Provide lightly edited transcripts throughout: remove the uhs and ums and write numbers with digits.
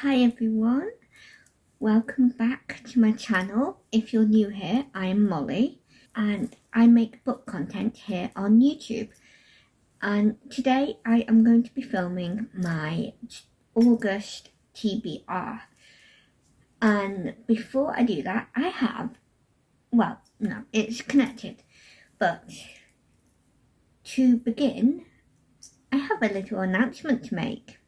Hi everyone, welcome back to my channel. If you're new here, I am Molly and I make book content here on YouTube. And today I am going to be filming my August TBR. And before I do that, it's connected. But to begin, I have a little announcement to make.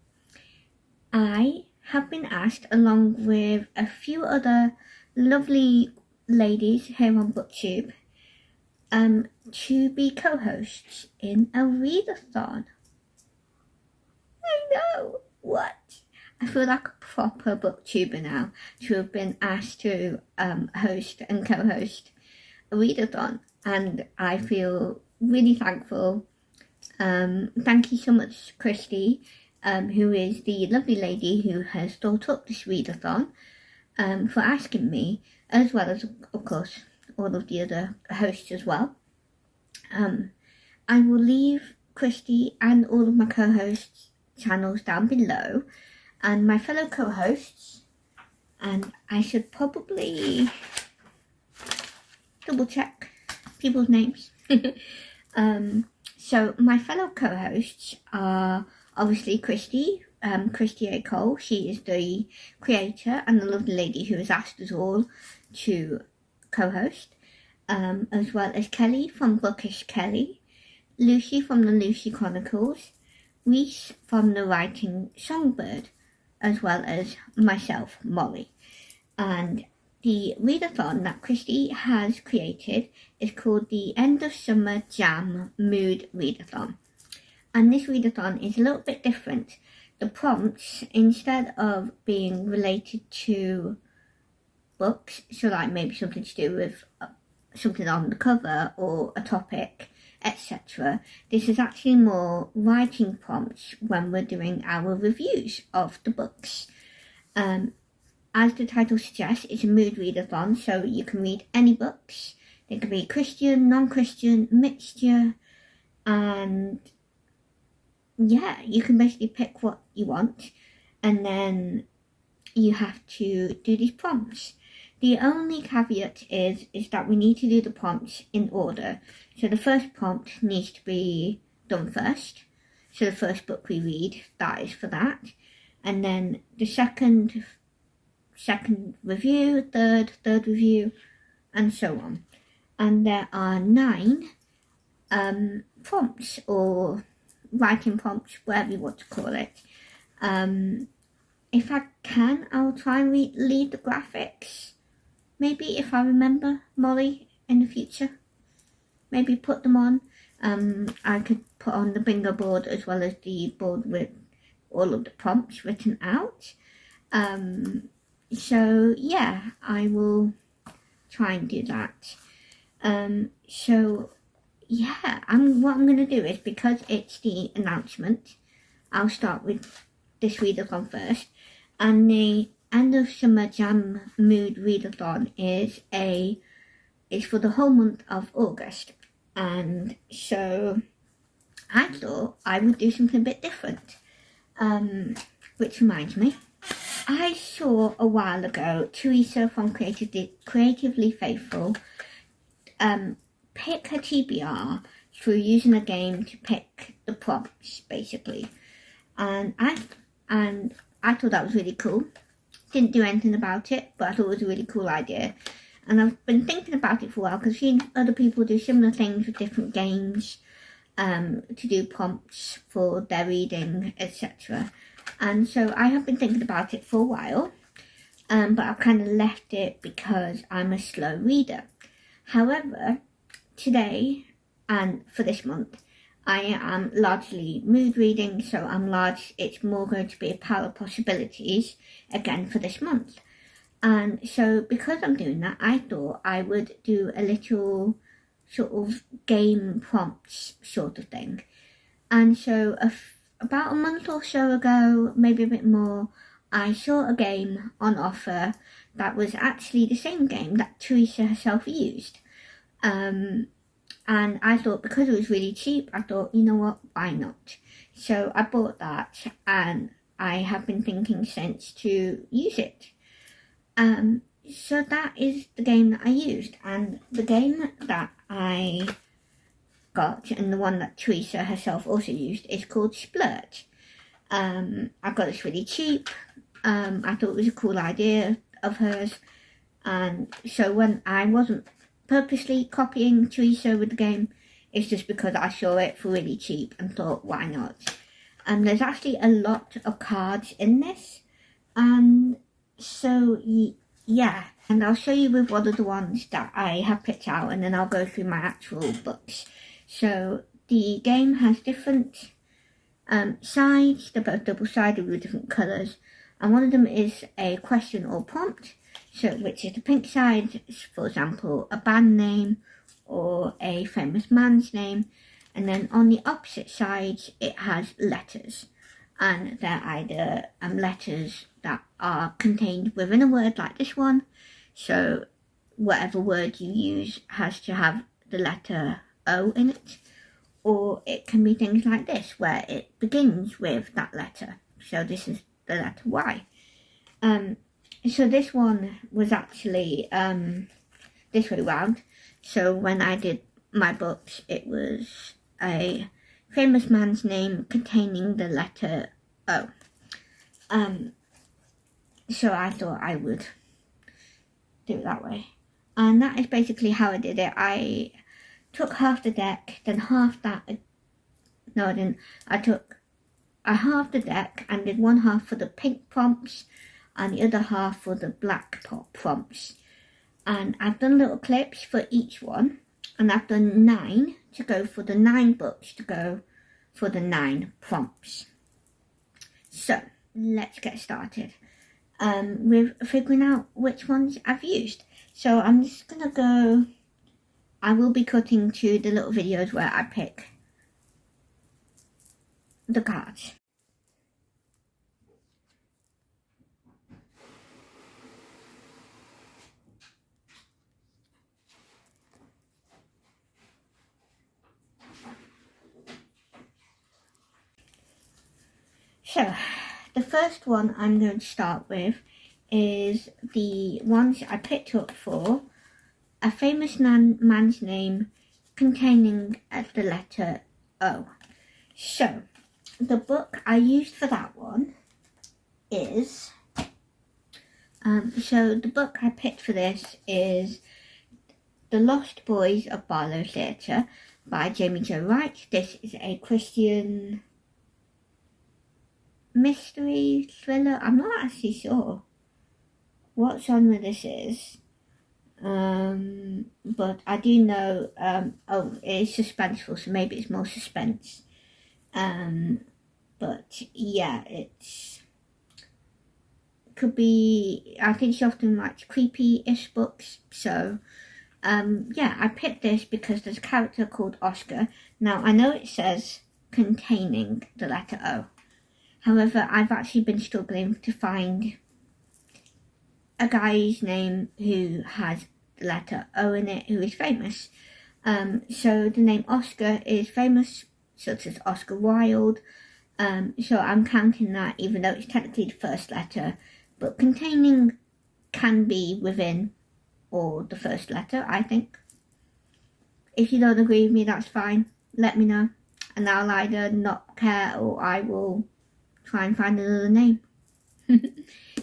I have been asked, along with a few other lovely ladies here on BookTube, to be co-hosts in a readathon. I know, what? I feel like a proper booktuber now to have been asked to host and co-host a readathon, and I feel really thankful. Thank you so much, Kristi, who is the lovely lady who has thought up this readathon, for asking me, as well as, of course, all of the other hosts as well. I will leave Kristi and all of my co-hosts' channels down below, and my fellow co-hosts, and I should probably double check people's names. So my fellow co-hosts are obviously Kristi, Kristi A. Cole. She is the creator and the lovely lady who has asked us all to co-host, as well as Kelly from Bookish Kelly, Lucy from the Lucy Chronicles, Reese from the writing Songbird, as well as myself, Molly. And the readathon that Kristi has created is called the End of Summer Jam Mood Readathon. And this readathon is a little bit different. The prompts, instead of being related to books, so like maybe something to do with something on the cover or a topic, etc., this is actually more writing prompts when we're doing our reviews of the books. As the title suggests, it's a mood readathon, so you can read any books. They can be Christian, non-Christian, mixture, and yeah, you can basically pick what you want, and then you have to do these prompts. The only caveat is that we need to do the prompts in order. So the first prompt needs to be done first. So the first book we read, that is for that. And then the second review, third review, and so on. And there are 9 prompts, or writing prompts, whatever you want to call it. If I can, I'll try and lead the graphics. Maybe if I remember, Molly, in the future. Maybe put them on. I could put on the bingo board as well as the board with all of the prompts written out. So yeah, I will try and do that. So yeah, what I'm going to do is, because it's the announcement, I'll start with this readathon first. And the End of Summer Jam Mood Readathon is for the whole month of August. And so I thought I would do something a bit different. Which reminds me, I saw a while ago Teresa from Creatively Faithful pick her TBR through using a game to pick the prompts, basically. And I thought that was really cool. Didn't do anything about it, but I thought it was a really cool idea. And I've been thinking about it for a while, because I've seen other people do similar things with different games, to do prompts for their reading, etc. And so I have been thinking about it for a while, but I've kind of left it because I'm a slow reader. However, today and for this month, I am largely mood reading, so it's more going to be a pile of possibilities again for this month. And so because I'm doing that, I thought I would do a little sort of game prompts sort of thing. And so about a month or so ago, maybe a bit more, I saw a game on offer that was actually the same game that Teresa herself used. And I thought, because it was really cheap, I thought, you know what, why not? So I bought that, and I have been thinking since to use it. So that is the game that I used, and the game that I got, and the one that Teresa herself also used, is called Splurge. I got this really cheap. I thought it was a cool idea of hers, and so when I wasn't purposely copying Teresa with the game, it's just because I saw it for really cheap and thought, why not? And there's actually a lot of cards in this, and so yeah, and I'll show you with one of the ones that I have picked out, and then I'll go through my actual books. So the game has different sides. They're both double-sided with different colours, and one of them is a question or prompt, so which is the pink side, for example, a band name or a famous man's name, and then on the opposite side it has letters, and they're either letters that are contained within a word like this one, so whatever word you use has to have the letter O in it, or it can be things like this where it begins with that letter, so this is the letter Y. So this one was actually this way round, so when I did my books it was a famous man's name containing the letter O. So I thought I would do it that way, and that is basically how I did it. I took half the deck, then half that, no I didn't, I halved the deck and did one half for the pink prompts and the other half for the black prompts, and I've done little clips for each one, and I've done 9 to go for the 9 books to go for the 9 prompts. So let's get started with figuring out which ones I've used. So I'm just gonna go, I will be cutting to the little videos where I pick the cards. So the first one I'm going to start with is the ones I picked up for a famous man's name containing the letter O. So the book I used for that one is, so the book I picked for this is The Lost Boys of Barlow Theatre by Jamie Jo Wright. This is a Christian mystery thriller. I'm not actually sure what genre this is, but I do know, oh, it's suspenseful, so maybe it's more suspense. But yeah, it's could be, I think she often writes creepy-ish books, so yeah, I picked this because there's a character called Oscar. Now I know it says containing the letter O, however I've actually been struggling to find a guy's name who has the letter O in it who is famous. So the name Oscar is famous, such as Oscar Wilde, so I'm counting that, even though it's technically the first letter, but containing can be within or the first letter, I think. If you don't agree with me, that's fine, let me know, and I'll either not care or I will try and find another name.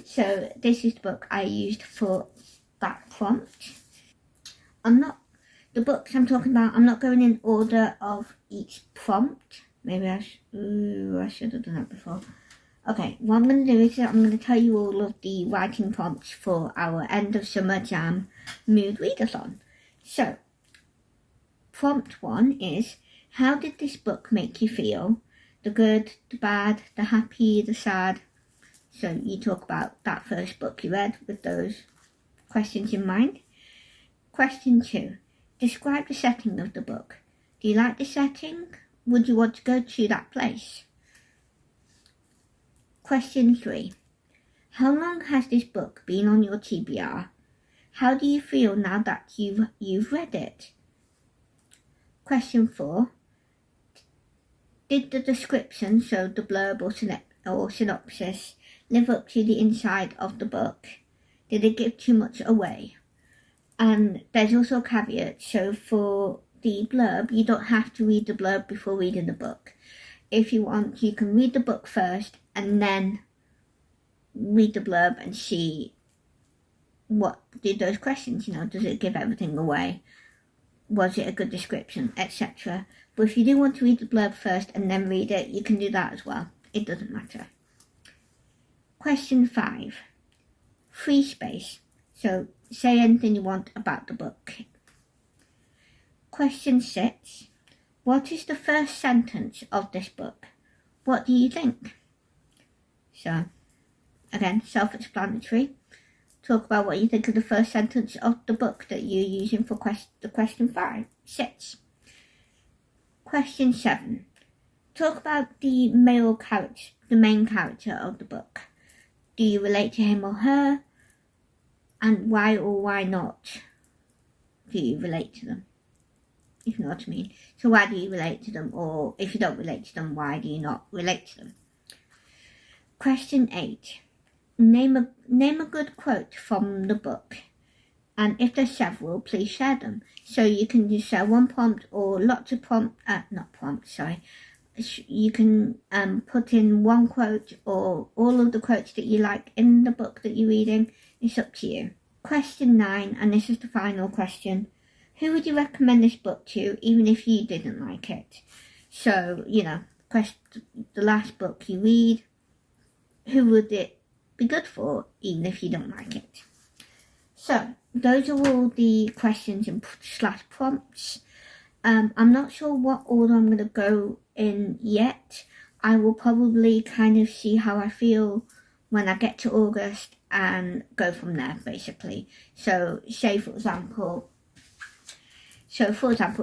So this is the book I used for that prompt. The books I'm talking about, I'm not going in order of each prompt. Maybe I should have done that before. Okay, what I'm going to do is I'm going to tell you all of the writing prompts for our end of Summer Jam Mood Readathon. So, prompt 1 is, how did this book make you feel? The good, the bad, the happy, the sad. So you talk about that first book you read with those questions in mind. Question 2, describe the setting of the book. Do you like the setting? Would you want to go to that place? Question 3, how long has this book been on your TBR? How do you feel now that you've read it? Question 4, did the description, so the blurb or or synopsis live up to the inside of the book? Did it give too much away? And there's also a caveat, so for the blurb, you don't have to read the blurb before reading the book. If you want, you can read the book first and then read the blurb and see what did those questions, does it give everything away? Was it a good description, etc. But if you do want to read the blurb first and then read it, you can do that as well. It doesn't matter. Question 5. Free space. So say anything you want about the book. Question 6. What is the first sentence of this book? What do you think? So, again, self-explanatory. Talk about what you think of the first sentence of the book that you're using for the question 6. Question 7. Talk about the male character, the main character of the book. Do you relate to him or her? And why or why not do you relate to them? If you know what I mean. So why do you relate to them? Or if you don't relate to them, why do you not relate to them? Question 8. Name a good quote from the book. And if there's several, please share them. So you can just share one prompt or lots of You can put in one quote or all of the quotes that you like in the book that you're reading. It's up to you. Question 9, and this is the final question. Who would you recommend this book to, even if you didn't like it? So, the last book you read, who would it be good for, even if you don't like it? So, those are all the questions and / prompts. I'm not sure what order I'm going to go in yet. I will probably kind of see how I feel when I get to August and go from there, basically. So, for example,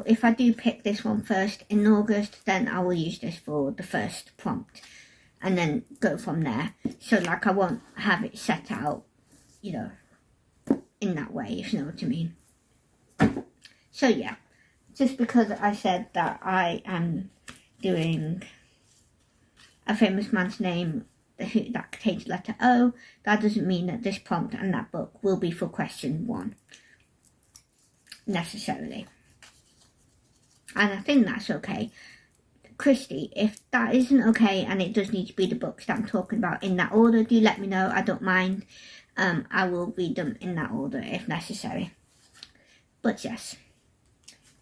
if I do pick this one first in August, then I will use this for the first prompt and then go from there. So, I won't have it set out, in that way, if you know what I mean. So, yeah, just because I said that I am doing a famous man's name that contains the letter O, that doesn't mean that this prompt and that book will be for question 1, necessarily. And I think that's okay. Kristi, if that isn't okay and it does need to be the books that I'm talking about in that order, do let me know. I don't mind. I will read them in that order if necessary. But yes,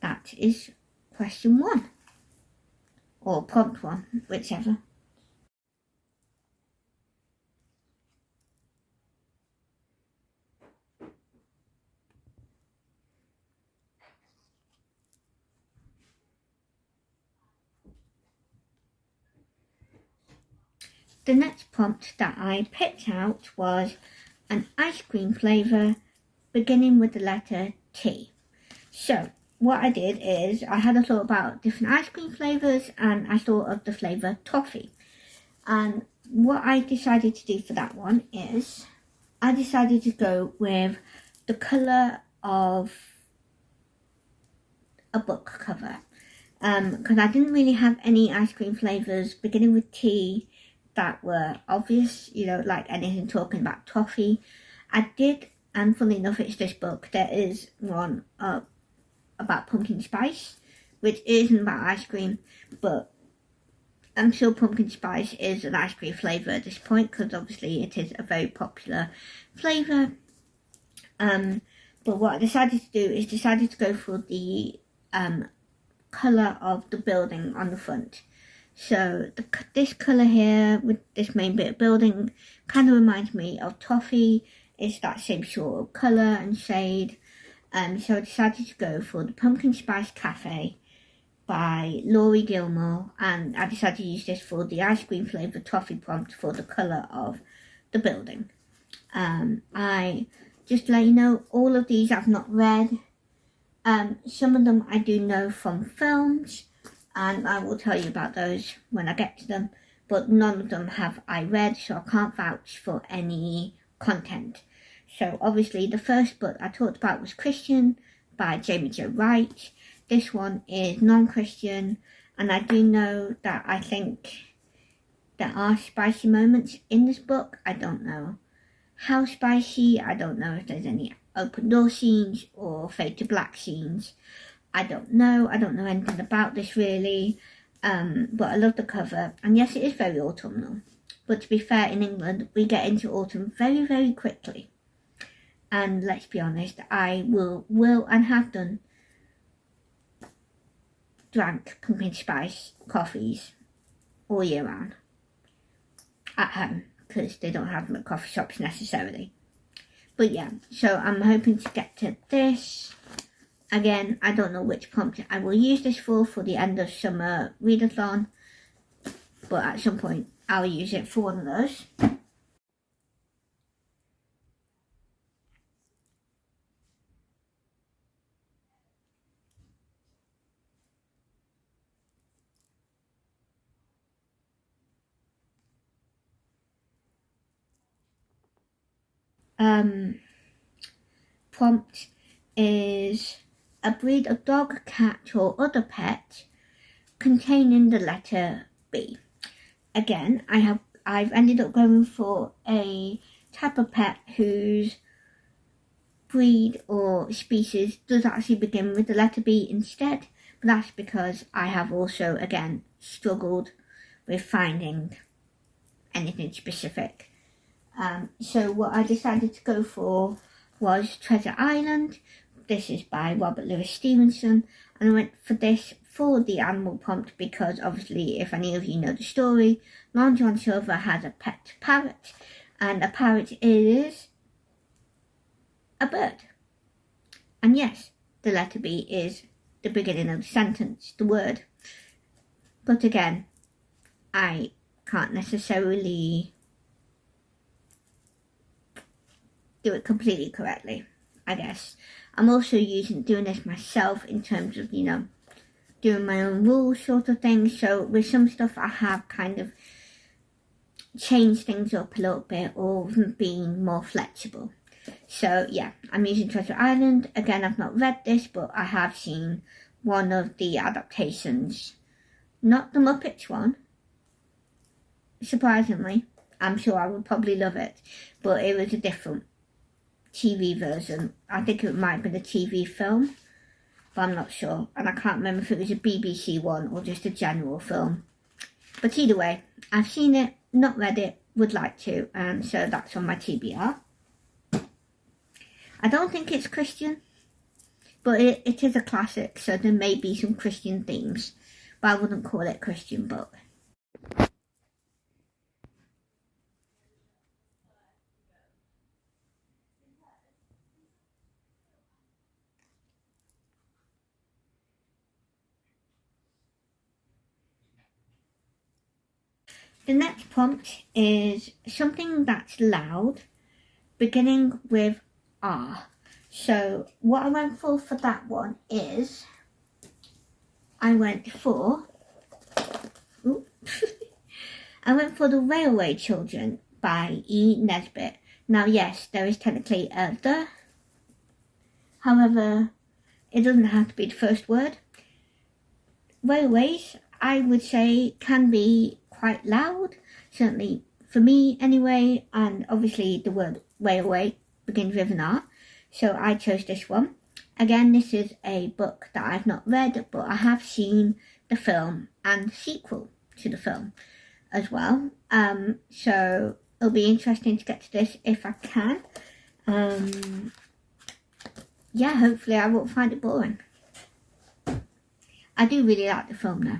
that is question 1. Or prompt 1, whichever. The next prompt that I picked out was an ice cream flavour beginning with the letter T. So what I did is I had a thought about different ice cream flavours and I thought of the flavour toffee. And what I decided to do for that one is I decided to go with the colour of a book cover. Because I didn't really have any ice cream flavours beginning with T that were obvious, like anything talking about toffee. I did, and funnily enough, it's this book. There is one about pumpkin spice, which isn't about ice cream, but I'm sure pumpkin spice is an ice cream flavour at this point, because obviously it is a very popular flavour. But what I decided to do is decided to go for the colour of the building on the front. So this colour here with this main bit of building kind of reminds me of toffee. It's that same sort of colour and shade. So I decided to go for the Pumpkin Spice Cafe by Laurie Gilmore, and I decided to use this for the ice cream flavoured toffee prompt for the colour of the building. I just to let you know, all of these I've not read. Some of them I do know from films, and I will tell you about those when I get to them, but none of them have I read, so I can't vouch for any content. So obviously the first book I talked about was Christian by Jamie Jo Wright. This one is non-Christian, and I do know that I think There are spicy moments in this book. I don't know how spicy. I don't know if there's any open door scenes or fade to black scenes. I don't know anything about this really. But I love the cover, and yes, it is very autumnal. But to be fair, in England, we get into autumn very, very quickly. And let's be honest, I will and have drank pumpkin spice coffees all year round at home, because they don't have them at coffee shops necessarily. But yeah, so I'm hoping to get to this. Again, I don't know which prompt I will use this for the end of summer readathon, but at some point I'll use it for one of those. Prompt is a breed of dog, cat or other pet containing the letter B. Again, I've ended up going for a type of pet whose breed or species does actually begin with the letter B instead, but that's because I have also again struggled with finding anything specific. So what I decided to go for was Treasure Island. This is by Robert Louis Stevenson, and I went for this for the animal prompt because obviously, if any of you know the story, Long John Silver has a pet parrot, and a parrot is a bird. And yes, the letter B is the beginning of the sentence, the word. But again, I can't necessarily do it completely correctly, I guess. I'm also doing this myself in terms of, doing my own rules sort of thing. So with some stuff I have kind of changed things up a little bit or being more flexible. So yeah, I'm using Treasure Island. Again, I've not read this, but I have seen one of the adaptations. Not the Muppets one. Surprisingly, I'm sure I would probably love it, but it was a different TV version. I think it might be the TV film, but I'm not sure, and I can't remember if it was a BBC one or just a general film. But either way, I've seen it, not read it, would like to, and so that's on my TBR. I don't think it's Christian, but it is a classic, so there may be some Christian themes, but I wouldn't call it a Christian book. The next prompt is something that's loud, beginning with R. So what I went for that one is, I went for The Railway Children by E. Nesbit. Now yes, there is technically a the, however, it doesn't have to be the first word. Railways, I would say, can be quite loud, certainly for me anyway, and obviously the word railway begins with an R, so I chose this one. Again, this is a book that I've not read, but I have seen the film and the sequel to the film as well, so it'll be interesting to get to this if I can. Yeah, hopefully I won't find it boring. I do really like the film though.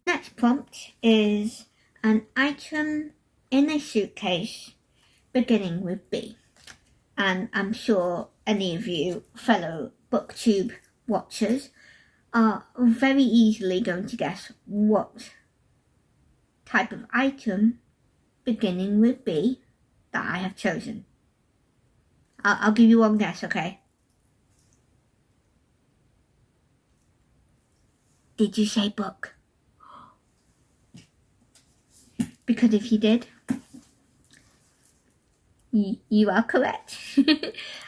Next prompt is an item in a suitcase beginning with B. And I'm sure any of you fellow BookTube watchers are very easily going to guess what type of item beginning with B that I have chosen. I'll give you one guess, okay? Did you say book? because if you did, you are correct.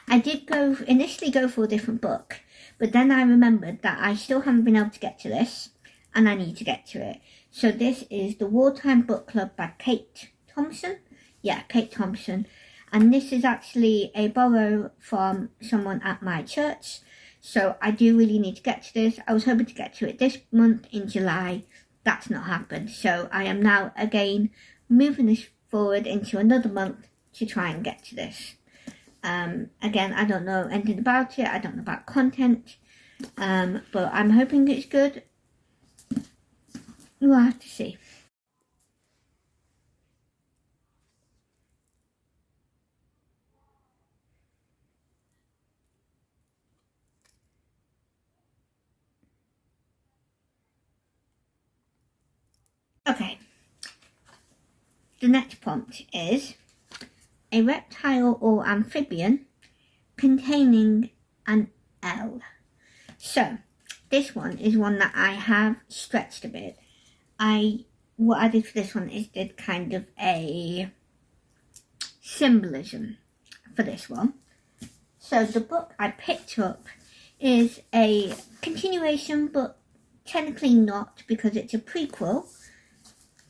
I did initially go for a different book, but then I remembered that I still haven't been able to get to this, and I need to get to it. So this is The Wartime Book Club by Kate Thompson. Yeah, Kate Thompson. And this is actually a borrow from someone at my church. So I do really need to get to this. I was hoping to get to it this month in July. That's not happened. So I am now again moving this forward into another month to try and get to this. Again, I don't know anything about it. I don't know about content. But I'm hoping it's good. We'll have to see. Okay. The next prompt is a reptile or amphibian containing an L. So this one is one that I have stretched a bit. What I did for this one is did kind of a symbolism for this one. So the book I picked up is a continuation, but technically not, because it's a prequel.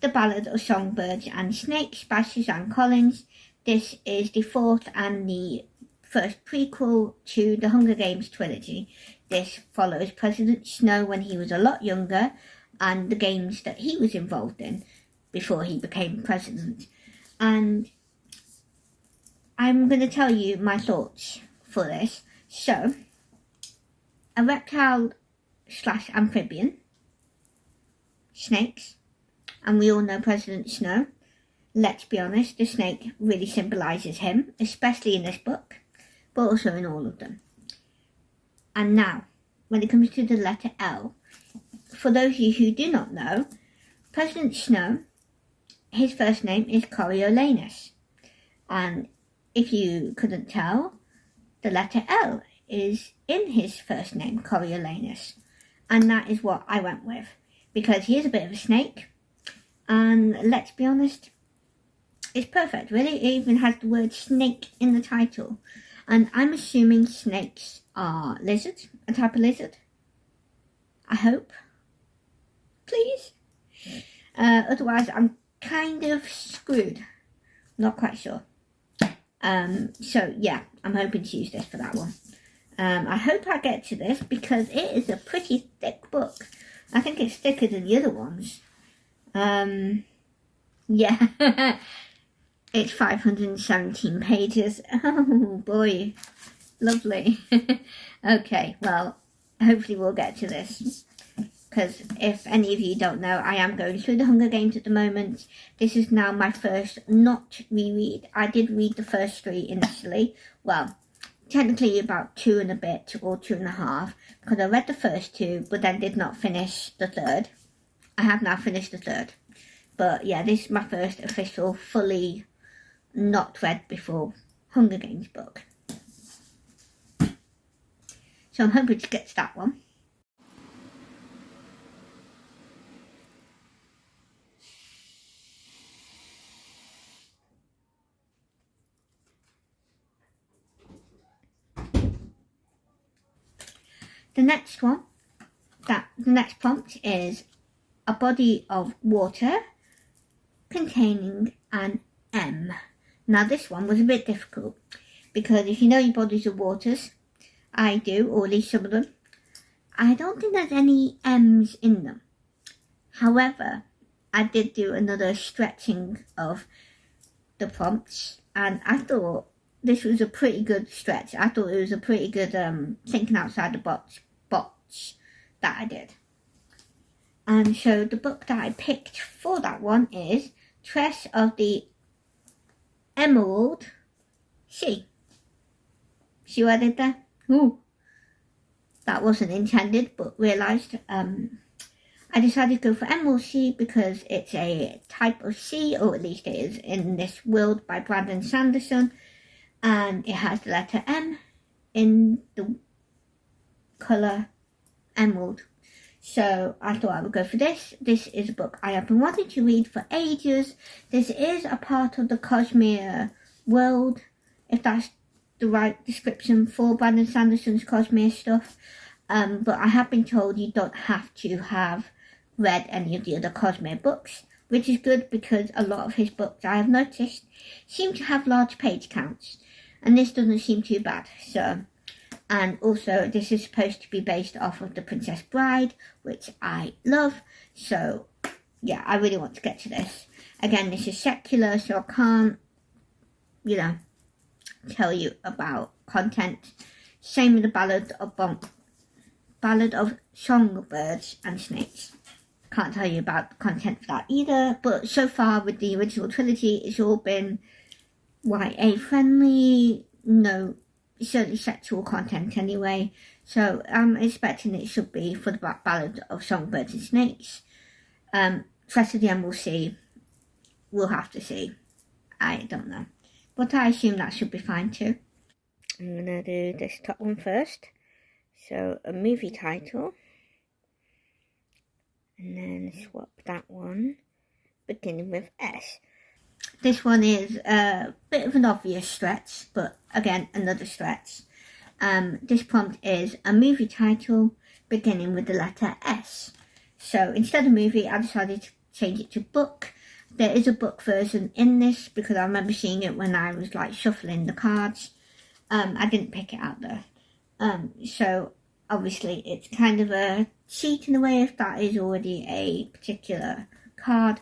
The Ballad of Songbird and Snakes by Suzanne Collins. This is the fourth and the first prequel to the Hunger Games trilogy. This follows President Snow when he was a lot younger and the games that he was involved in before he became president. And I'm going to tell you my thoughts for this. So, a reptile / amphibian, snakes, and we all know President Snow. Let's be honest, the snake really symbolises him, especially in this book, but also in all of them. And now, when it comes to the letter L, for those of you who do not know, President Snow, his first name is Coriolanus. And if you couldn't tell, the letter L is in his first name, Coriolanus. And that is what I went with, because he is a bit of a snake. And let's be honest, it's perfect, really. It even has the word snake in the title. And I'm assuming snakes are lizards, a type of lizard. I hope. Please. Otherwise, I'm kind of screwed. Not quite sure. So, yeah, I'm hoping to use this for that one. I hope I get to this because it is a pretty thick book. I think it's thicker than the other ones. Yeah, it's 517 pages. Oh boy, lovely. Okay, well, hopefully we'll get to this. Because if any of you don't know, I am going through the Hunger Games at the moment. This is now my first not reread. I did read the first 3 initially. Well, technically about 2 and a bit or 2.5. Because I read the first 2, but then did not finish the 3rd. I have now finished the 3rd. But yeah, this is my first official, fully not read before Hunger Games book. So I'm hoping to get to that one. The next prompt is a body of water containing an M. Now this one was a bit difficult because if you know your bodies of waters, I do, or at least some of them, I don't think there's any M's in them. However, I did do another stretching of the prompts and I thought this was a pretty good stretch. I thought it was a pretty good thinking outside the box that I did. And so the book that I picked for that one is Tress of the Emerald Sea. See what I did there? Ooh, that wasn't intended, but realised. I decided to go for Emerald Sea because it's a type of sea, or at least it is in this world, by Brandon Sanderson, and it has the letter M in the colour emerald. So I thought I would go for this. This is a book I have been wanting to read for ages. This is a part of the Cosmere world, if that's the right description for Brandon Sanderson's Cosmere stuff. But I have been told you don't have to have read any of the other Cosmere books, which is good because a lot of his books, I have noticed, seem to have large page counts, and this doesn't seem too bad. So, and also this is supposed to be based off of The Princess Bride, which I love. So yeah, I really want to get to this. Again, this is secular, so I can't, tell you about content. Same with the Ballad of Songbirds and Snakes. Can't tell you about the content for that either, but so far with the original trilogy, it's all been YA friendly, no certainly sexual content anyway, so I'm expecting it should be for the Ballad of Songbirds and Snakes. Rest of the end we'll see, we'll have to see, I don't know, but I assume that should be fine too. I'm gonna do this top one first, so a movie title, and then swap that one, beginning with S. This one is a bit of an obvious stretch, but again, another stretch. This prompt is a movie title beginning with the letter S. So instead of movie, I decided to change it to book. There is a book version in this because I remember seeing it when I was shuffling the cards. I didn't pick it out though. So obviously it's kind of a cheat in a way if that is already a particular card,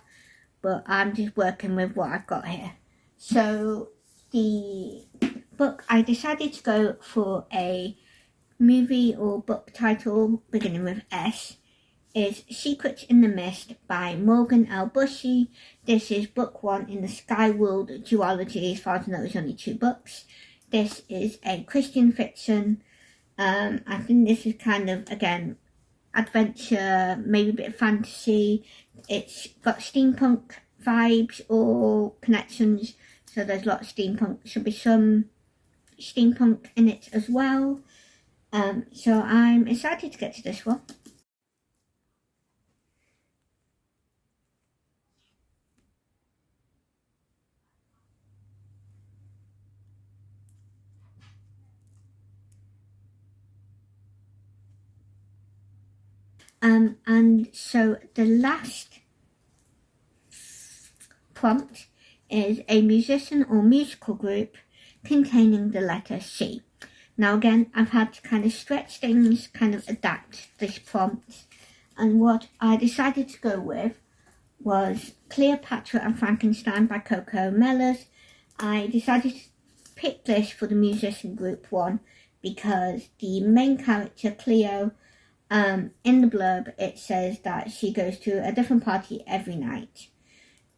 but I'm just working with what I've got here. So the book, I decided to go for a movie or book title beginning with S, is Secrets in the Mist by Morgan L. Bushy. This is book 1 in the Skyworld duology. As far as I know, there's only 2 books. This is a Christian fiction. I think this is kind of, again, adventure, maybe a bit of fantasy. It's got steampunk vibes or connections, so there's lots of steampunk. Should be some steampunk in it as well. So I'm excited to get to this one. And so the last prompt is a musician or musical group containing the letter C. Now again, I've had to kind of stretch things, kind of adapt this prompt, and what I decided to go with was Cleopatra and Frankenstein by Coco Mellors. I decided to pick this for the musician group one because the main character, Cleo, in the blurb it says that she goes to a different party every night,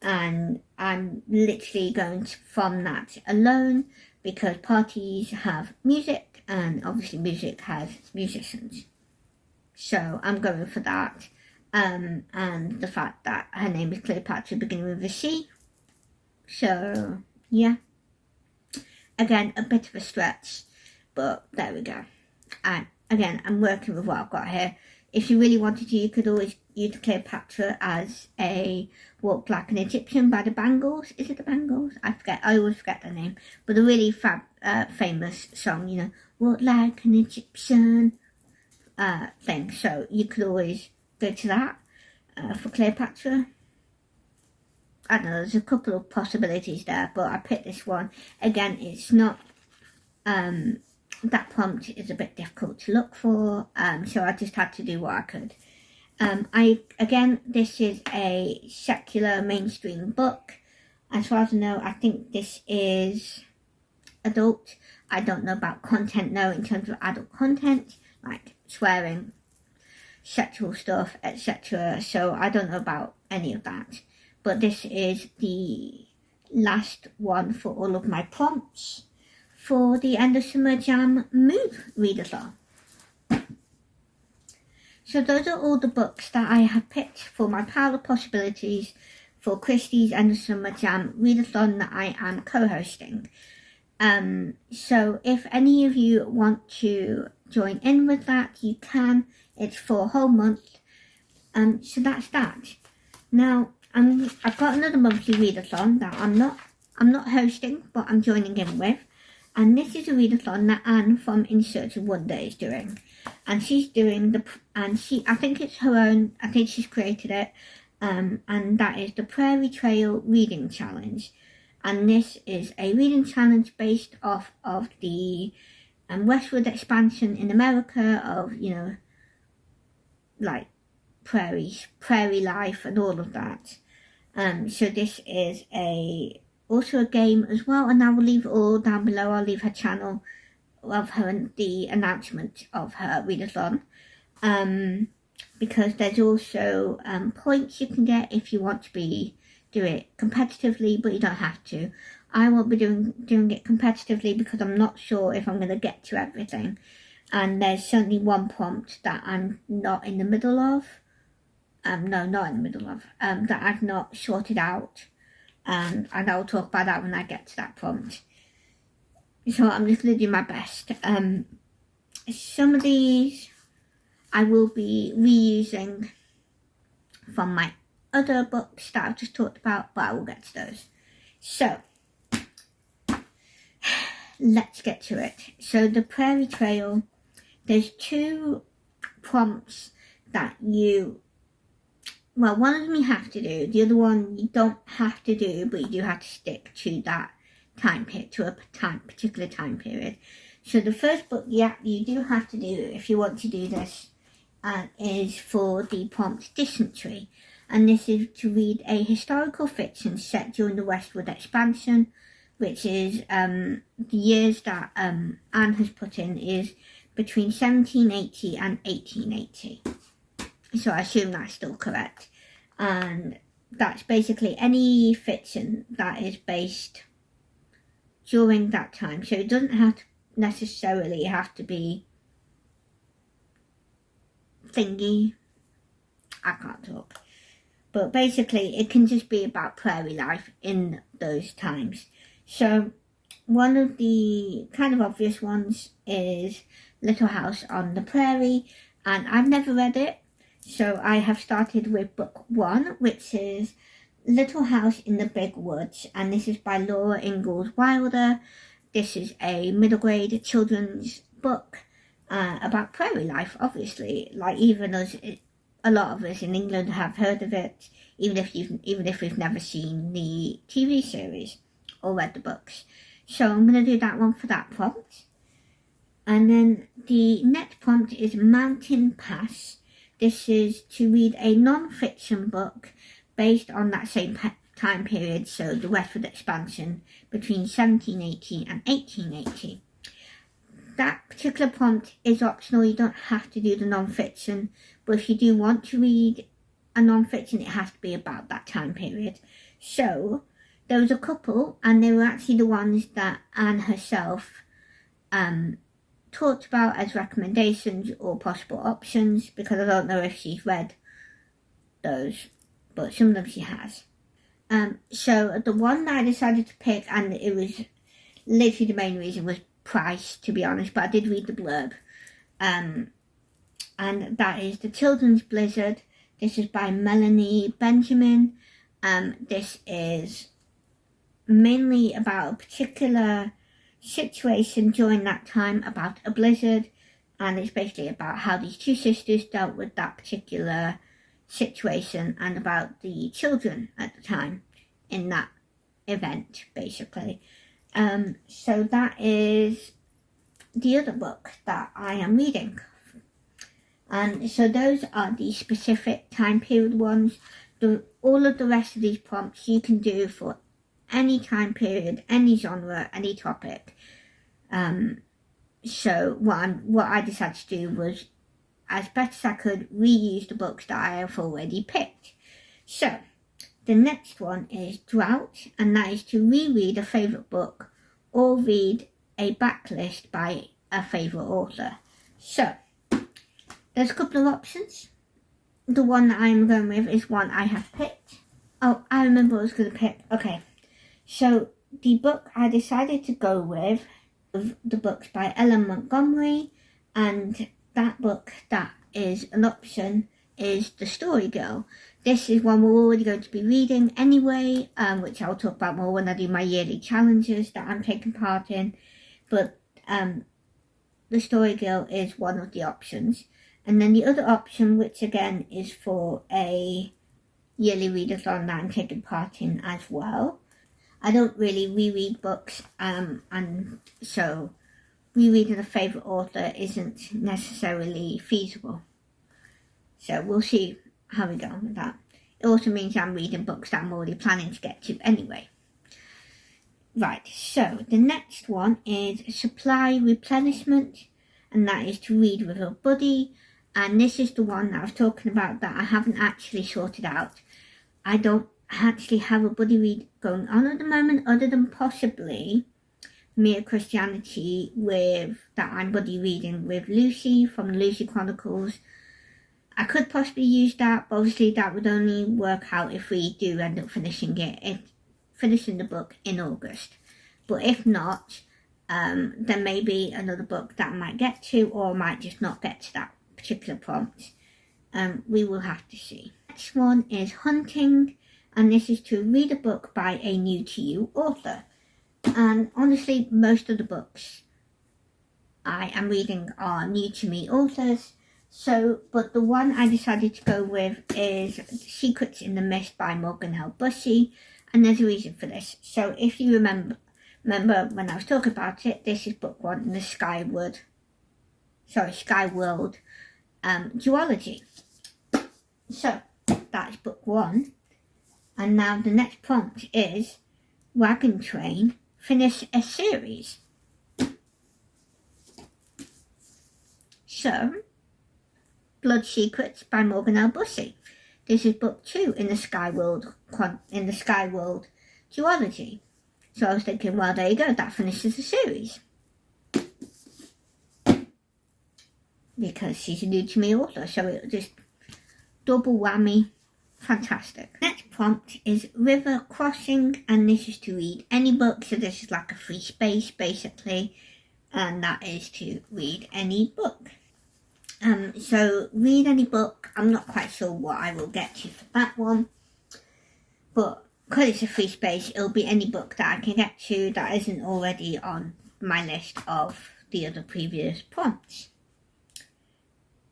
and I'm literally going from that alone because parties have music and obviously music has musicians, so I'm going for that. And the fact that her name is Cleopatra beginning with a C, so yeah, again a bit of a stretch, but there we go. And again, I'm working with what I've got here. If you really wanted to, you could always use Cleopatra as a Walk Like an Egyptian by the Bangles. Is it the Bangles? I forget. I always forget their name. But a really famous song, Walk Like an Egyptian thing. So you could always go to that for Cleopatra. I don't know, there's a couple of possibilities there, but I picked this one. Again, it's not... that prompt is a bit difficult to look for, so I just had to do what I could. Again, this is a secular mainstream book. As far as I know, I think this is adult. I don't know about content now in terms of adult content, like swearing, sexual stuff, etc. So I don't know about any of that. But this is the last one for all of my prompts for the end of Summer Jam Mood Readathon. So those are all the books that I have picked for my pile of possibilities for Kristi's end of Summer Jam Readathon that I am co-hosting. So if any of you want to join in with that, you can. It's for a whole month. So that's that. Now, I've got another monthly readathon that I'm not hosting, but I'm joining in with. And this is a readathon that Anne from In Search of Wonder is doing. And she's doing I think it's her own, I think she's created it. And that is the Prairie Trail Reading Challenge. And this is a reading challenge based off of the westward expansion in America of, like prairie life and all of that. So this is also a game as well, and I will leave it all down below. I'll leave her channel of her and the announcement of her readathon, because there's also points you can get if you want to do it competitively, but you don't have to. I won't be doing it competitively because I'm not sure if I'm going to get to everything, and there's certainly one prompt that I'm not in the middle of. That I've not sorted out, and I'll talk about that when I get to that prompt. So I'm just going to do my best. Some of these I will be reusing from my other books that I've just talked about, but I will get to those. So, let's get to it. So the Prairie Trail, there's 2 prompts that one of them you have to do, the other one you don't have to do, but you do have to stick to that time period, to a particular time period. So the first book you do have to do if you want to do this is for the prompt Dysentery, and this is to read a historical fiction set during the westward expansion, which is the years that Anne has put in is between 1780 and 1880. So I assume that's still correct. And that's basically any fiction that is based during that time. So it doesn't necessarily have to be thingy. I can't talk. But basically it can just be about prairie life in those times. So one of the kind of obvious ones is Little House on the Prairie, and I've never read it. So I have started with book 1, which is Little House in the Big Woods, and this is by Laura Ingalls Wilder. This is a middle grade children's book about prairie life, obviously. Like even a lot of us in England have heard of it, even if we've never seen the TV series or read the books. So I'm going to do that one for that prompt. And then the next prompt is Mountain Pass. This is to read a non-fiction book based on that same time period, so the westward expansion between 1780 and 1880. That particular prompt is optional. You don't have to do the non-fiction, but if you do want to read a non-fiction, it has to be about that time period. So there was a couple, and they were actually the ones that Anne herself talked about as recommendations or possible options, because I don't know if she's read those, but some of them she has. So the one that I decided to pick, and it was literally the main reason, was price, to be honest, but I did read the blurb. And that is The Children's Blizzard. This is by Melanie Benjamin. This is mainly about a particular situation during that time about a blizzard, and it's basically about how these 2 sisters dealt with that particular situation and about the children at the time in that event, basically. So that is the other book that I am reading. And so those are the specific time period ones. All of the rest of these prompts you can do for any time period, any genre, any topic. So what I decided to do was, as best as I could, reuse the books that I have already picked. So the next one is Drought, and that is to reread a favourite book or read a backlist by a favourite author. So there's a couple of options. The one that I'm going with is one I have picked. Oh, I remember what I was going to pick. Okay. So the book I decided to go with the books by Ellen Montgomery, and that book that is an option is The Story Girl. This is one we're already going to be reading anyway, which I'll talk about more when I do my yearly challenges that I'm taking part in. But The Story Girl is one of the options. And then the other option, which again is for a yearly readathon that I'm taking part in as well. I don't really reread books, and so rereading a favourite author isn't necessarily feasible. So we'll see how we go with that. It also means I'm reading books that I'm already planning to get to anyway. Right, so the next one is supply replenishment, and that is to read with a buddy. And this is the one that I was talking about that I haven't actually sorted out. I don't actually have a buddy read going on at the moment, other than possibly Mere Christianity that I'm buddy reading with Lucy from the Lucy Chronicles. I could possibly use that, but obviously that would only work out if we do end up finishing the book in August. But if not, there may be another book that I might get to, or I might just not get to that particular prompt. We will have to see. Next one is hunting, and this is to read a book by a new to you author. And honestly, most of the books I am reading are new to me authors. But the one I decided to go with is Secrets in the Mist by Morgan L. Bussey, and there's a reason for this. So if you remember when I was talking about it, this is book 1 in the Skyworld duology. So that's book 1, and now the next prompt is Wagon Train, finish a series. So, Blood Secrets by Morgan L. Bussey. This is book 2 in the Skyworld duology. So I was thinking, well, there you go, that finishes the series. Because she's a new to me author, so it just double whammy. Fantastic. Next prompt is River Crossing, and this is to read any book. So this is like a free space basically, and that is to read any book. So read any book. I'm not quite sure what I will get to for that one, but because it's a free space, it'll be any book that I can get to that isn't already on my list of the other previous prompts.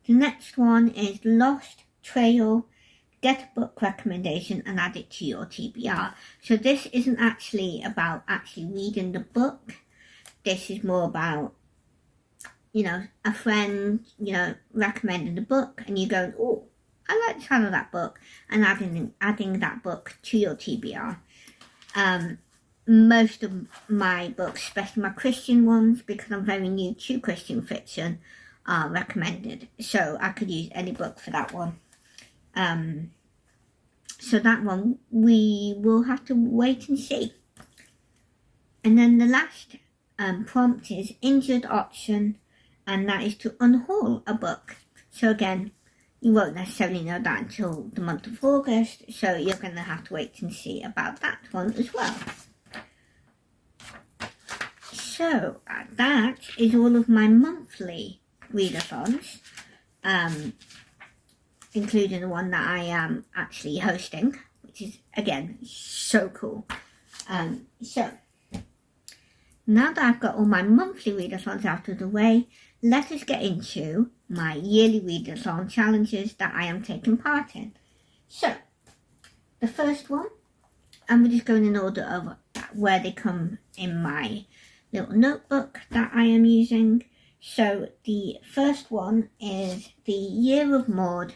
The next one is Lost Trail. Get a book recommendation and add it to your TBR. So this isn't actually about actually reading the book. This is more about, a friend, recommending the book, and you go, oh, I like the sound of that book, and adding that book to your TBR. Most of my books, especially my Christian ones, because I'm very new to Christian fiction, are recommended. So I could use any book for that one. So that one we will have to wait and see. And then the last prompt is Injured Option, and that is to unhaul a book. So again, you won't necessarily know that until the month of August, so you're going to have to wait and see about that one as well. So that is all of my monthly readathons, including the one that I am actually hosting, which is, again, so cool. So, now that I've got all my monthly readathons out of the way, let us get into my yearly readathon challenges that I am taking part in. So, the first one, and we're just going in order of where they come in my little notebook that I am using. So, the first one is the Year of Maud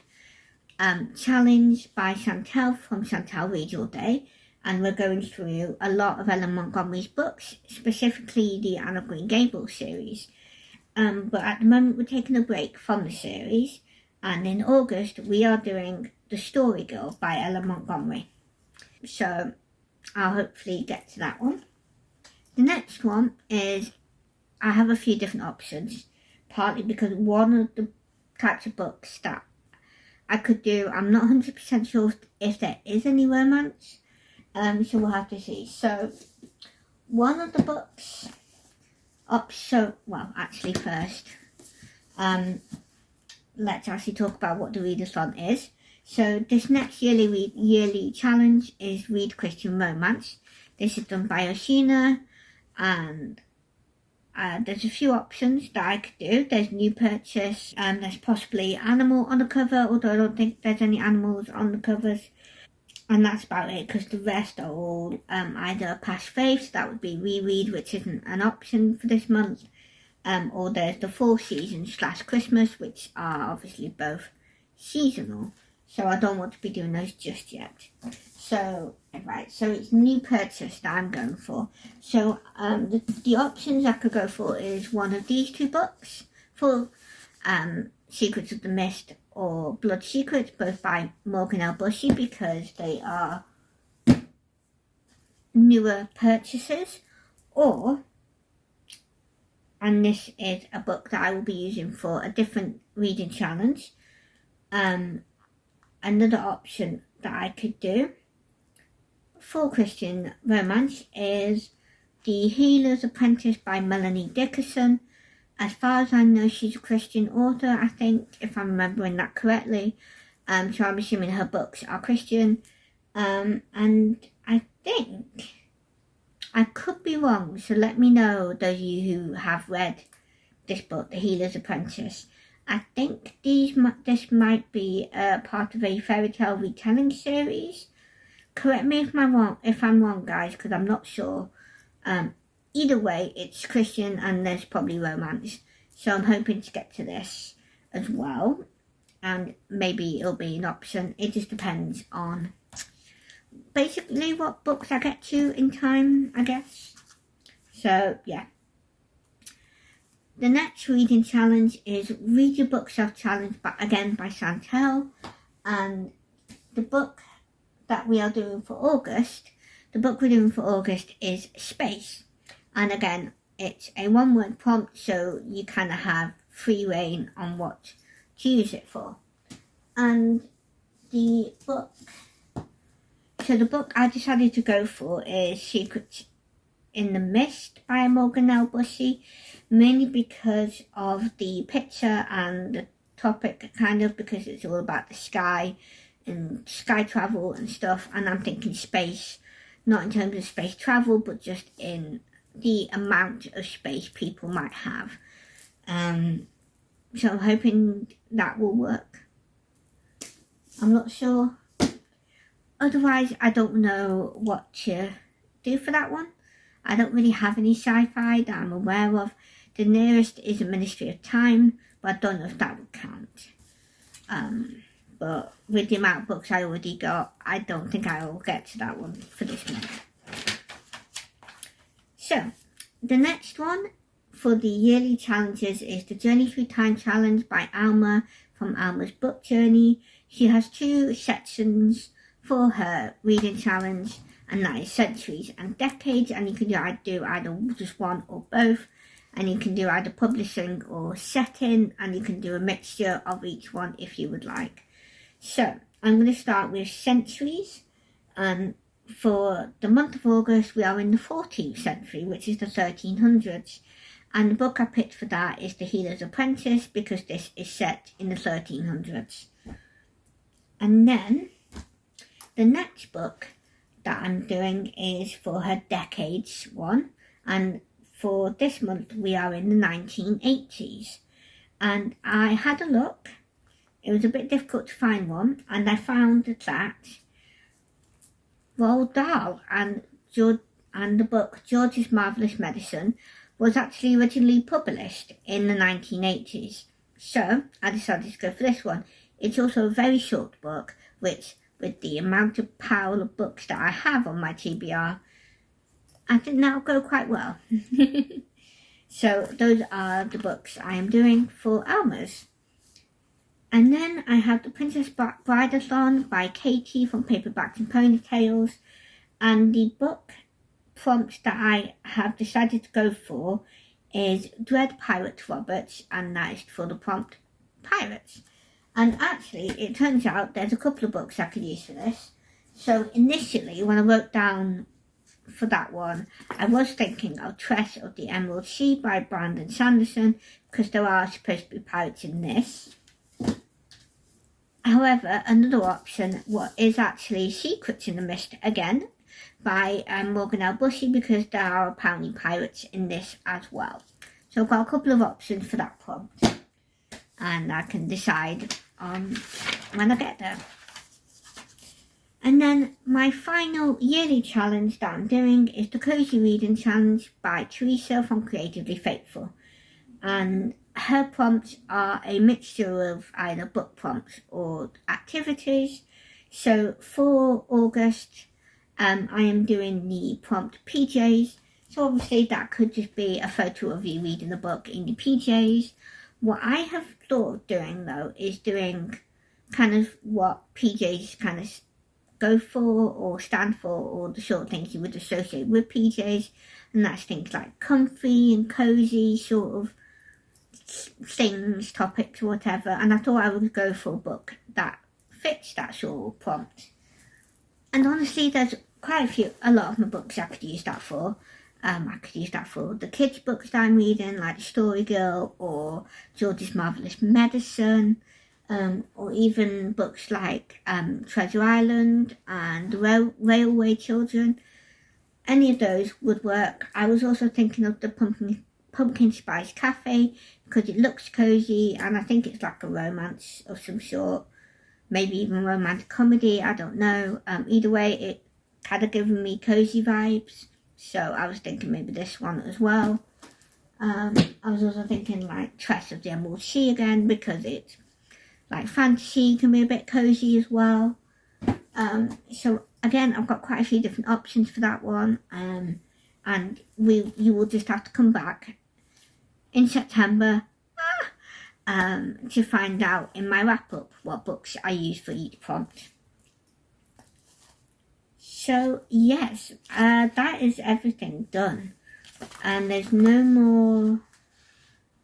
challenge by Chantel from Chantel Reads All Day, and we're going through a lot of Ellen Montgomery's books, specifically the Anne of Green Gables series. But at the moment we're taking a break from the series, and in August we are doing The Story Girl by Ellen Montgomery. So I'll hopefully get to that one. The next one is, I have a few different options, partly because one of the types of books that I could do, I'm not 100% sure if there is any romance, so we'll have to see. So one of the books first, let's actually talk about what the readathon is. So this next yearly challenge is Read Christian Romance. This is done by Oshina, and there's a few options that I could do. There's new purchase, and there's possibly animal on the cover, although I don't think there's any animals on the covers. And that's about it, because the rest are all either past fave, so that would be reread, which isn't an option for this month, or there's the fall season / Christmas, which are obviously both seasonal. So I don't want to be doing those just yet. So, right, so it's new purchase that I'm going for. So the options I could go for is one of these two books, for Secrets of the Mist or Blood Secrets, both by Morgan L. Bushy, because they are newer purchases, or, and this is a book that I will be using for a different reading challenge, another option that I could do for Christian romance is The Healer's Apprentice by Melanie Dickerson. As far as I know, she's a Christian author, I think, if I'm remembering that correctly. So I'm assuming her books are Christian. And I think, I could be wrong, so let me know, those of you who have read this book, The Healer's Apprentice. I think this might be part of a fairy tale retelling series. Correct me if I'm wrong, guys, because I'm not sure. Either way, it's Christian and there's probably romance. So I'm hoping to get to this as well. And maybe it'll be an option. It just depends on basically what books I get to in time, I guess. So, yeah. The next reading challenge is Read Your Bookshelf Challenge, again by Chantel. And the book that we are doing for August, is Space. And again, it's a one-word prompt, so you kind of have free reign on what to use it for. And the book I decided to go for is Secrets in the Mist by Morgan L. Bushy, mainly because of the picture and the topic, kind of, because it's all about the sky and sky travel and stuff, and I'm thinking space, not in terms of space travel, but just in the amount of space people might have. So I'm hoping that will work. I'm not sure. Otherwise, I don't know what to do for that one. I don't really have any sci-fi that I'm aware of. The nearest is A Ministry of Time, but I don't know if that would count. But with the amount of books I already got, I don't think I will get to that one for this month. So, the next one for the yearly challenges is the Journey Through Time Challenge by Alma from Alma's Book Journey. She has 2 sections for her reading challenge, and that is centuries and decades, and you can do either just one or both, and you can do either publishing or setting, and you can do a mixture of each one if you would like. So, I'm going to start with centuries, and for the month of August, we are in the 14th century, which is the 1300s. And the book I picked for that is The Healer's Apprentice, because this is set in the 1300s. And then, the next book that I'm doing is for her decades one. And for this month, we are in the 1980s. And I had a look. It was a bit difficult to find one. And I found that Roald Dahl and the book George's Marvellous Medicine was actually originally published in the 1980s. So I decided to go for this one. It's also a very short book, which, with the amount of pile of books that I have on my TBR, I think that'll go quite well. So those are the books I am doing for Alma's. And then I have the Princess Brideathon by Katie from Paperbacks and Ponytails. And the book prompt that I have decided to go for is Dread Pirate Roberts, and that is for the prompt Pirates. And actually, it turns out there's a couple of books I could use for this. So initially, when I wrote down for that one, I was thinking of Tress of the Emerald Sea by Brandon Sanderson, because there are supposed to be pirates in this. However, another option is actually Secrets in the Mist again by Morgan L. Bushy, because there are apparently pirates in this as well. So I've got a couple of options for that prompt, and I can decide on when I get there. And then my final yearly challenge that I'm doing is the Cozy Reading Challenge by Teresa from Creatively Faithful. And her prompts are a mixture of either book prompts or activities. So for August, I am doing the prompt PJs. So obviously that could just be a photo of you reading the book in your PJs. What I have thought of doing though is doing kind of what PJs kind of go for or stand for, or the sort of things you would associate with PJs, and that's things like comfy and cozy sort of things, topics, or whatever. And I thought I would go for a book that fits that sort of prompt. And honestly, there's quite a lot of my books I could use that for. I could use that for the kids' books that I'm reading, like Story Girl or George's Marvelous Medicine, or even books like Treasure Island and Railway Children. Any of those would work. I was also thinking of the Pumpkin Spice Cafe because it looks cozy, and I think it's like a romance of some sort, maybe even romantic comedy, I don't know. Either way, it kind of given me cozy vibes, so I was thinking maybe this one as well. I was also thinking like Tress of the Emerald Sea again, because it's like fantasy, can be a bit cozy as well. So again, I've got quite a few different options for that one, and you will just have to come back in September to find out in my wrap up what books I use for each prompt. So yes, that is everything done, and there's no more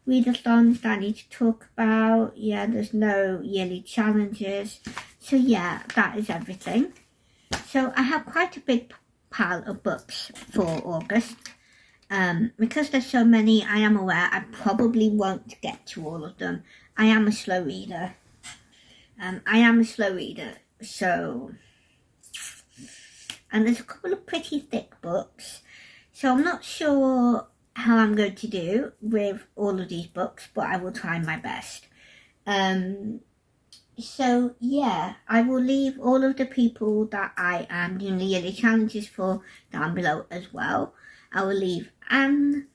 readathons that I need to talk about. Yeah, there's no yearly challenges. So yeah, that is everything. So I have quite a big pile of books for August. Because there's so many, I am aware I probably won't get to all of them. I am a slow reader. So, and there's a couple of pretty thick books. So I'm not sure how I'm going to do with all of these books, but I will try my best. So yeah, I will leave all of the people that I am doing the yearly challenges for down below as well. I will leave Anne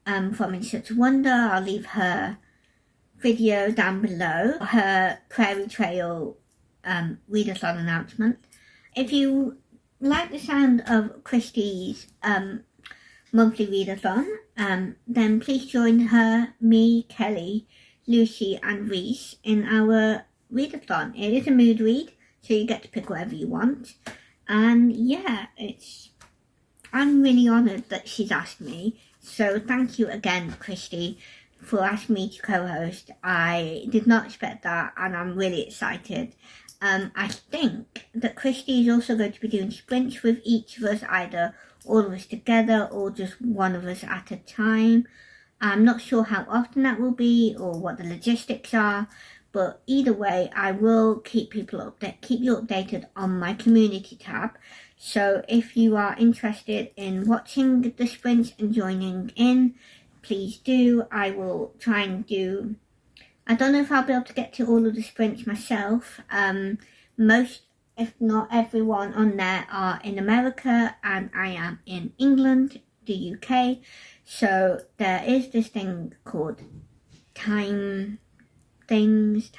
from In Search of Wonder. I'll leave her video down below, her Prairie Trail readathon announcement. If you like the sound of Kristi's monthly readathon, then please join her, me, Kelly, Lucy and Reese in our readathon. It is a mood read, so you get to pick whatever you want. And yeah, I'm really honoured that she's asked me. So thank you again, Kristi, for asking me to co-host. I did not expect that, and I'm really excited. I think that Kristi is also going to be doing sprints with each of us, either all of us together or just one of us at a time. I'm not sure how often that will be or what the logistics are, but either way, I will keep you updated on my community tab. So if you are interested in watching the sprints and joining in, please do. I will try and do, I don't know if I'll be able to get to all of the sprints myself. Most, if not everyone on there are in America, and I am in England, the UK. So there is this thing called time zones.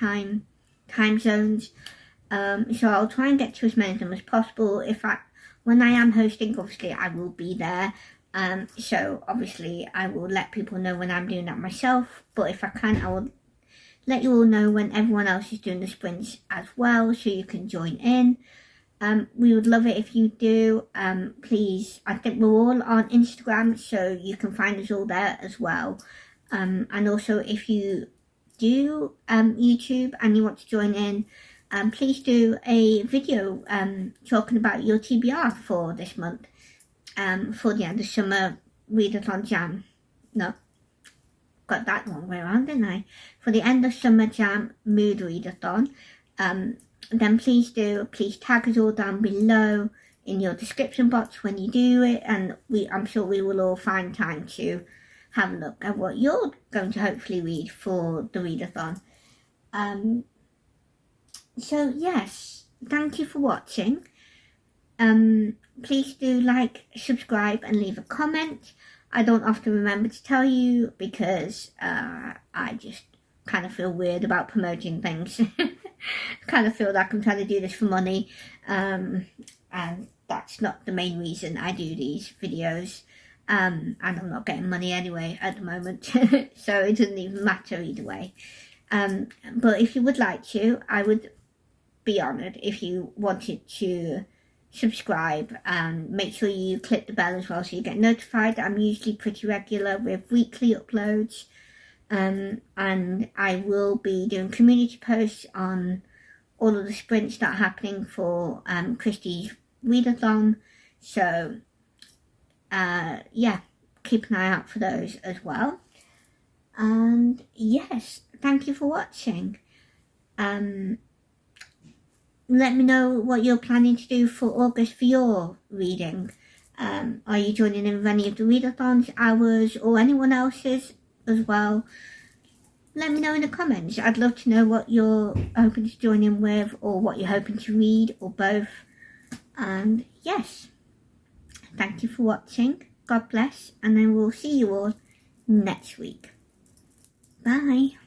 So I'll try and get to as many of them as possible. When I am hosting, obviously I will be there. So obviously I will let people know when I'm doing that myself. But if I can, I will let you all know when everyone else is doing the sprints as well, so you can join in. We would love it if you do. Please, I think we're all on Instagram, so you can find us all there as well. And also if you do YouTube and you want to join in, please do a video talking about your TBR for this month, for the Summer Readathon Jam. No, got that one way around, didn't I? For the end of Summer Jam Mood Readathon. then please tag us all down below in your description box when you do it, and I'm sure we will all find time to have a look at what you're going to hopefully read for the readathon. So yes, thank you for watching. Please do like, subscribe and leave a comment. I don't often remember to tell you because I just kind of feel weird about promoting things. Kind of feel like I'm trying to do this for money, and that's not the main reason I do these videos. And I'm not getting money anyway at the moment, so it doesn't even matter either way. But if you would like to, I would be honoured if you wanted to subscribe and make sure you click the bell as well so you get notified. I'm usually pretty regular with weekly uploads, and I will be doing community posts on all of the sprints that are happening for Kristi's readathon. So yeah, keep an eye out for those as well. And yes, thank you for watching. Let me know what you're planning to do for August for your reading. Are you joining in with any of the readathons, ours, or anyone else's as well? Let me know in the comments. I'd love to know what you're hoping to join in with, or what you're hoping to read, or both. And yes, thank you for watching. God bless, and then we'll see you all next week. Bye.